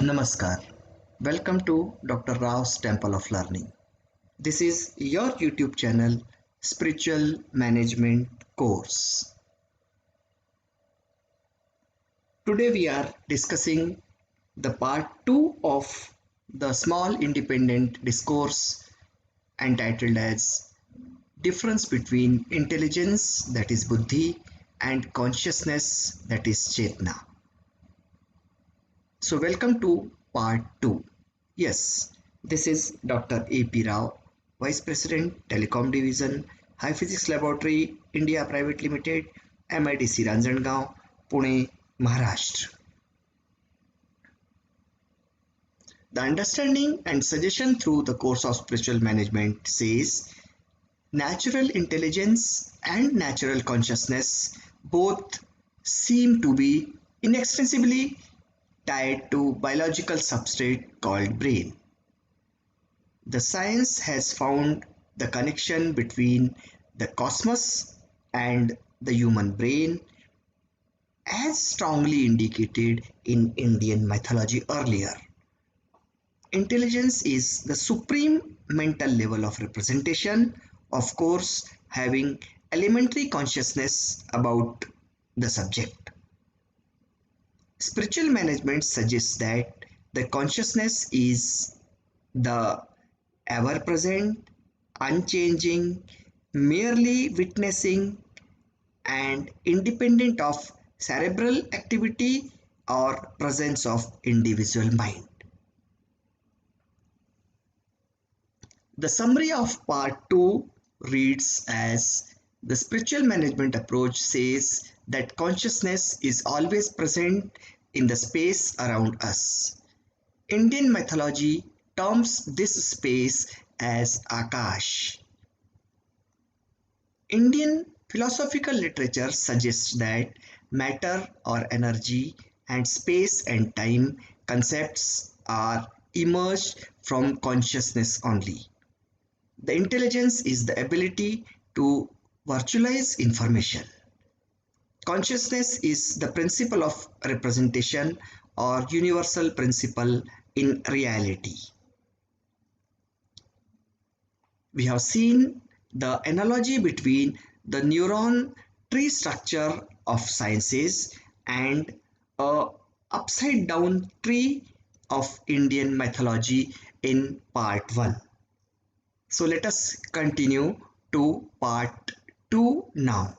Namaskar. Welcome to Dr. Rao's Temple of Learning. This is your YouTube channel, Spiritual Management Course. Today we are discussing the part 2 of the small independent discourse entitled as Difference between Intelligence, that is Buddhi, and Consciousness, that is Chetna. So, welcome to part 2. Yes, this is Dr. A.P. Rao, Vice President, Telecom Division, High Physics Laboratory, India Private Limited, MIDC Ranjangaon, Pune, Maharashtra. The understanding and suggestion through the course of spiritual management says natural intelligence and natural consciousness both seem to be inextricably tied to biological substrate called brain. The science has found the connection between the cosmos and the human brain as strongly indicated in Indian mythology earlier. Intelligence is the supreme mental level of representation, of course, having elementary consciousness about the subject. Spiritual management suggests that the consciousness is the ever present, unchanging, merely witnessing, and independent of cerebral activity or presence of individual mind. The summary of part 2 reads as the spiritual management approach says that consciousness is always present in the space around us. Indian mythology terms this space as Akash. Indian philosophical literature suggests that matter or energy and space and time concepts are emerged from consciousness only. The intelligence is the ability to virtualize information. Consciousness is the principle of representation or universal principle in reality. We have seen the analogy between the neuron tree structure of sciences and a upside down tree of Indian mythology in part 1. So let us continue to part 2 now.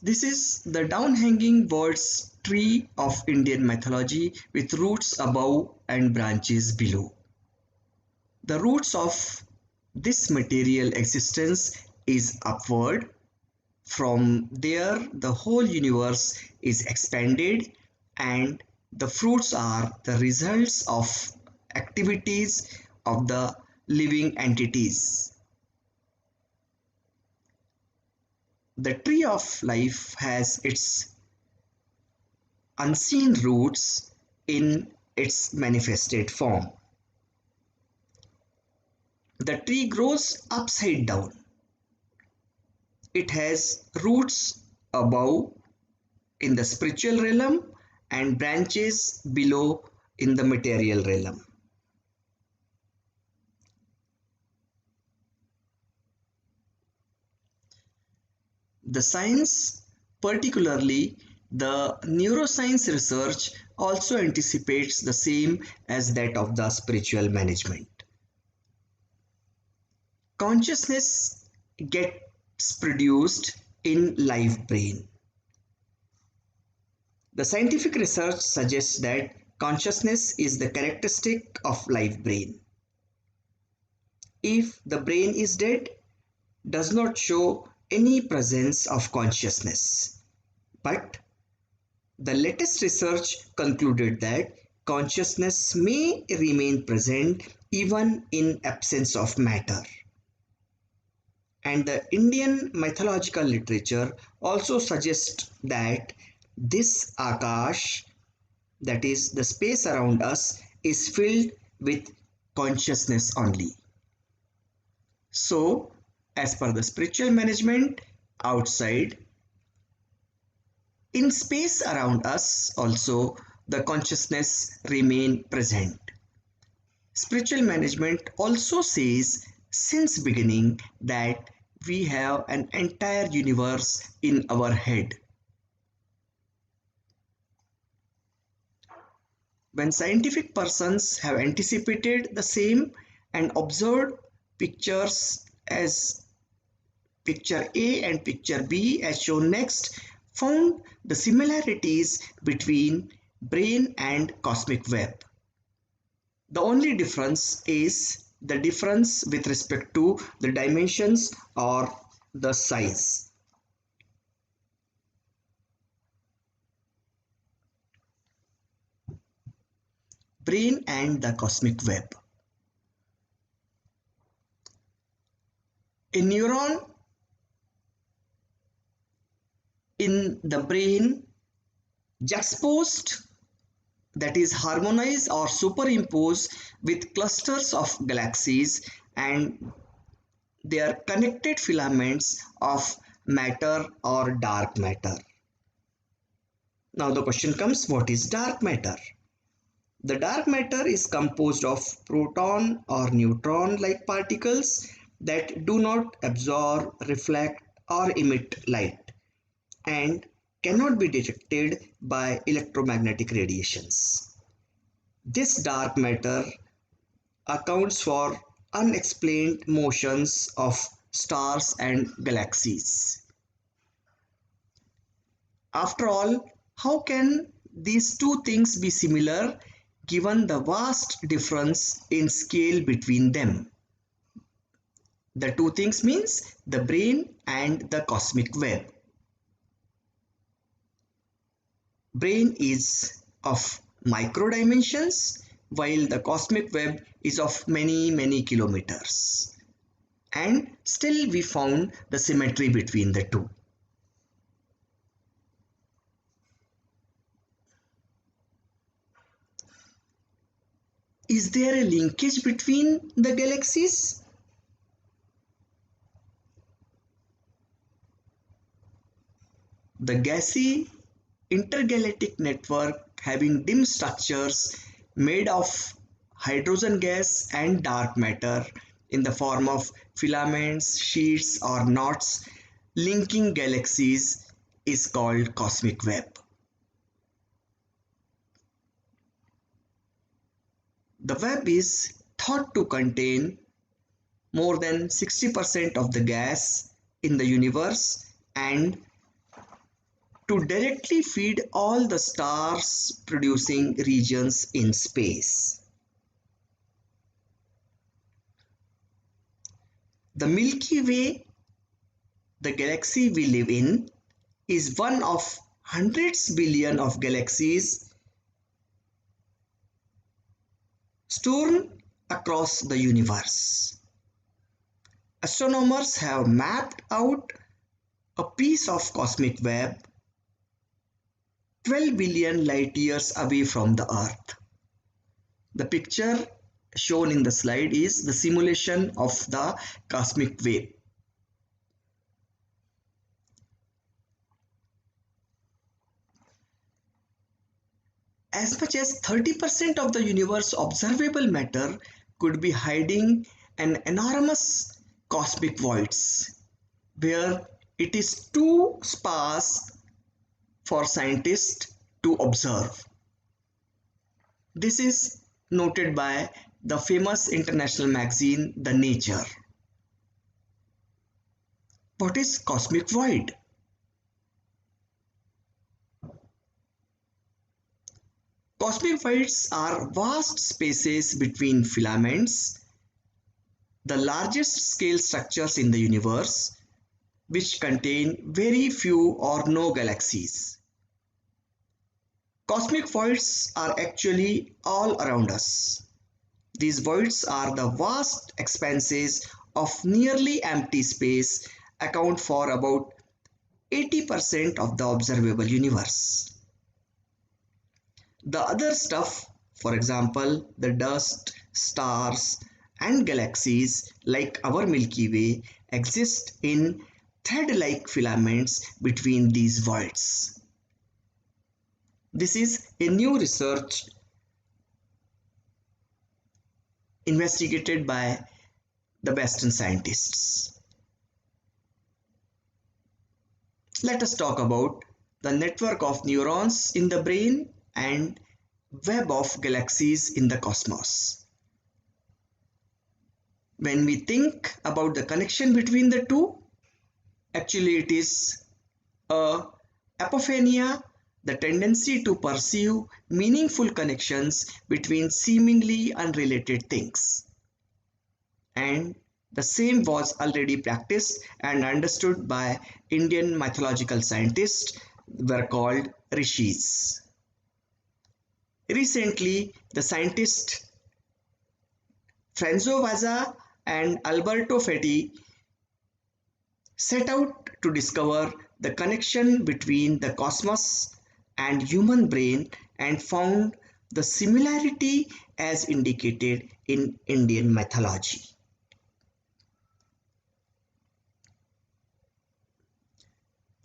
This is the down-hanging words tree of Indian mythology with roots above and branches below. The roots of this material existence is upward. From there, the whole universe is expanded, and the fruits are the results of activities of the living entities. The tree of life has its unseen roots in its manifested form. The tree grows upside down. It has roots above in the spiritual realm and branches below in the material realm. The science, particularly the neuroscience research, also anticipates the same as that of the spiritual management. Consciousness gets produced in live brain. The scientific research suggests that consciousness is the characteristic of live brain. If the brain is dead, does not show any presence of consciousness. But the latest research concluded that consciousness may remain present even in absence of matter. And the Indian mythological literature also suggests that this Akash, that is the space around us, is filled with consciousness only. So, as per the spiritual management, outside In space around us also, the consciousness remain present. Spiritual management also says since beginning that we have an entire universe in our head. When scientific persons have anticipated the same and observed pictures as picture A and picture B as shown next, found the similarities between brain and cosmic web. The only difference is the difference with respect to the dimensions or the size. Brain and the cosmic web. A neuron in the brain juxtaposed, that is harmonized or superimposed with clusters of galaxies and their connected filaments of matter or dark matter. Now the question comes, what is dark matter? The dark matter is composed of proton or neutron like particles that do not absorb, reflect or emit light and cannot be detected by electromagnetic radiations. This dark matter accounts for unexplained motions of stars and galaxies. After all, how can these two things be similar given the vast difference in scale between them? The two things means the brain and the cosmic web. Brain is of micro dimensions while the cosmic web is of many kilometers. And still we found the symmetry between the two. Is there a linkage between the galaxies? The gassy intergalactic network having dim structures made of hydrogen gas and dark matter in the form of filaments, sheets or knots linking galaxies is called cosmic web. The web is thought to contain more than 60% of the gas in the universe and to directly feed all the stars producing regions in space. The Milky Way, the galaxy we live in, is one of hundreds billion of galaxies strewn across the universe. Astronomers have mapped out a piece of cosmic web 12 billion light years away from the Earth. The picture shown in the slide is the simulation of the cosmic wave. As much as 30% of the universe observable matter could be hiding in enormous cosmic voids where it is too sparse for scientists to observe. This is noted by the famous international magazine The Nature. What is cosmic void? Cosmic voids are vast spaces between filaments, the largest scale structures in the universe, which contain very few or no galaxies. Cosmic voids are actually all around us. These voids are the vast expanses of nearly empty space account for about 80% of the observable universe. The other stuff, for example, the dust, stars, and galaxies like our Milky Way exist in thread-like filaments between these voids. This is a new research investigated by the Western scientists. Let us talk about the network of neurons in the brain and web of galaxies in the cosmos. When we think about the connection between the two, actually it is a apophenia, the tendency to perceive meaningful connections between seemingly unrelated things. And the same was already practiced and understood by Indian mythological scientists were called rishis. Recently, the scientists Franzo Vazza and Alberto Fetti set out to discover the connection between the cosmos and human brain and found the similarity as indicated in Indian mythology.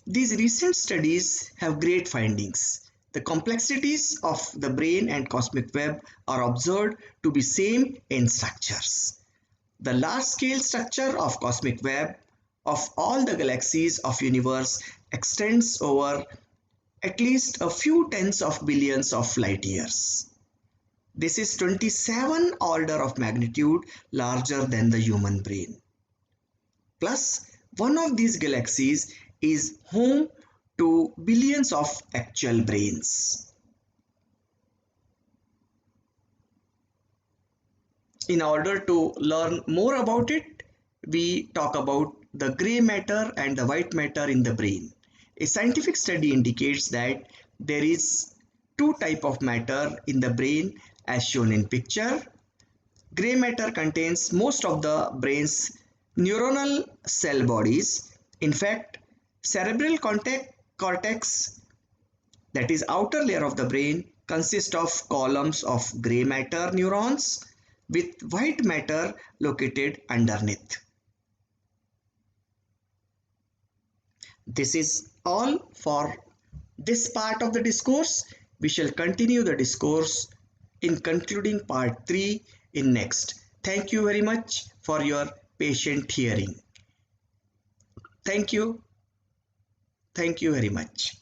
These recent studies have great findings. The complexities of the brain and cosmic web are observed to be same in structures. The large-scale structure of cosmic web of all the galaxies of universe extends over at least a few tens of billions of light years. This is 27 order of magnitude larger than the human brain. Plus, one of these galaxies is home to billions of actual brains. In order to learn more about it, we talk about the gray matter and the white matter in the brain. A scientific study indicates that there is two types of matter in the brain as shown in picture. Gray matter contains most of the brain's neuronal cell bodies. In fact, cerebral cortex, that is outer layer of the brain, consists of columns of gray matter neurons with white matter located underneath. This is all for this part of the discourse. We shall continue the discourse in concluding part 3 in next. Thank you very much for your patient hearing. Thank you. Thank you very much.